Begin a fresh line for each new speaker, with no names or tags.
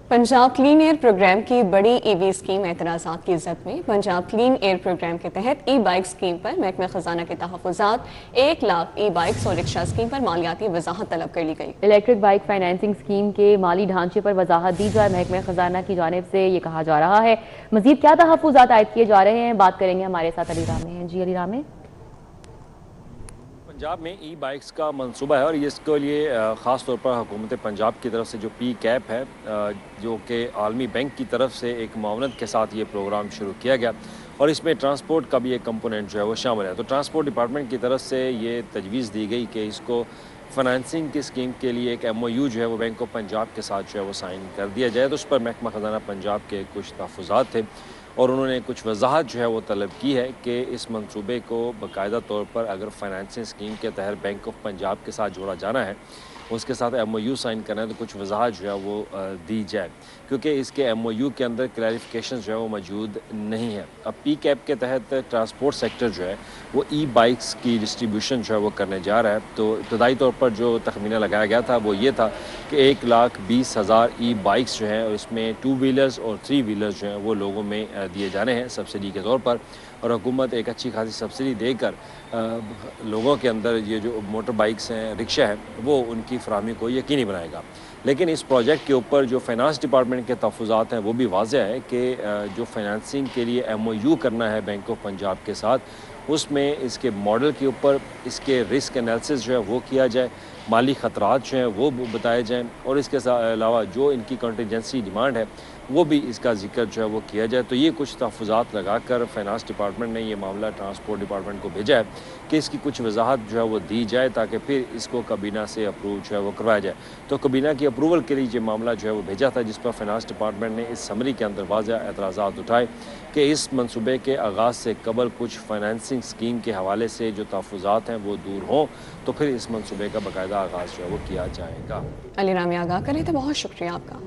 Punjab clean air programme की बड़ी EV scheme एतराज़ात की जद में पंजाब क्लीन एयर प्रोग्राम के तहत ई बाइक स्कीम पर महकमा खजाना के तहफ़्फ़ुज़ात 1 लाख ई बाइक्स और रिक्शा स्कीम पर मालियाती वजाहत तलब कर ली गई।
इलेक्ट्रिक बाइक फाइनेंसिंग स्कीम के माली ढांचे पर वजाहत दी जाए। महकमा खजाना की जानिब से ये कहा जा रहा है मजीद क्या तहफ़्फ़ुज़ात आयद किए जा रहे हैं, बात करेंगे हमारे साथ अली रामे हैं। जी अली रामे।
पंजाब में ई बाइक्स का मंसूबा है और इसके लिए ख़ास तौर पर हुकूमत पंजाब की तरफ से जो पी कैप है जो कि आलमी बैंक की तरफ से एक मावनत के साथ ये प्रोग्राम शुरू किया गया और इसमें ट्रांसपोर्ट का भी एक कंपोनेंट जो है वो शामिल है। तो ट्रांसपोर्ट डिपार्टमेंट की तरफ से ये तजवीज़ दी गई कि इसको फाइनेंसिंग की स्कीम के लिए एक MOU जो है वो बैंक ऑफ पंजाब के साथ जो है वो साइन कर दिया जाए। तो उस पर महकमा खजाना पंजाब के कुछ तहफ़्फ़ुज़ात थे और उन्होंने कुछ वजाहत जो है वो तलब की है कि इस मंसूबे को बाकायदा तौर पर अगर फाइनेंसिंग स्कीम के तहत बैंक ऑफ पंजाब के साथ जोड़ा जाना है, उसके साथ MOU साइन करना है, तो कुछ वजाहत जो है वो दी जाए क्योंकि इसके MOU के अंदर क्लैरिफिकेशन जो है वो मौजूद नहीं है। अब पी कैप के तहत ट्रांसपोर्ट सेक्टर जो है वो ई बाइक्स की डिस्ट्रीब्यूशन जो है वो करने जा रहा है। तो इब्तदाई तौर पर जो तखमीना लगाया गया था वो ये था कि 1,20,000 ई बाइक्स जो हैं और इसमें 2 व्हीलर्स और 3 व्हीलर्स जो हैं वो लोगों में दिए जाने हैं सब्सिडी के तौर पर और हुकूमत एक अच्छी खासी सब्सिडी देकर लोगों के अंदर ये जो मोटर बाइक्स हैं, रिक्शा है, वो उनकी फराहमी को यकीनी बनाएगा। लेकिन इस प्रोजेक्ट के ऊपर जो फाइनेंस डिपार्टमेंट के तहफ़्फ़ुज़ात हैं वो भी वाज़ेह है कि जो फाइनेंसिंग के लिए MOU करना है बैंक ऑफ पंजाब के साथ, उसमें इसके मॉडल के ऊपर इसके रिस्क एनालिसिस जो है वो किया जाए, माली ख़तरात जो हैं वो बताए जाएँ और इसके अलावा जो इनकी कंटिजेंसी डिमांड है वो भी इसका जिक्र जो है वो किया जाए। तो ये कुछ तहफ़्फ़ुज़ात लगा कर फाइनेंस डिपार्टमेंट ने ये मामला ट्रांसपोर्ट डिपार्टमेंट को भेजा है कि इसकी कुछ वजाहत जो है वो दी जाए ताकि फिर इसको कबीना से अप्रूव जो है वो करवाया जाए। तो कबीना की अप्रूवल के लिए ये मामला जो है वो भेजा था जिस पर फाइनेंस डिपार्टमेंट ने इस समरी के अंदर वाज़ेह एतराज़ात उठाए कि इस मनसूबे के आगाज़ से कबल कुछ फाइनेंसिंग स्कीम के हवाले से जो तहफ़्फ़ुज़ात हैं वो दूर हों तो फिर इस मनसूबे का बाकायदा आगाज़ जो है वो किया जाएगा।
अली रामे आगाह करें तो बहुत शुक्रिया आपका।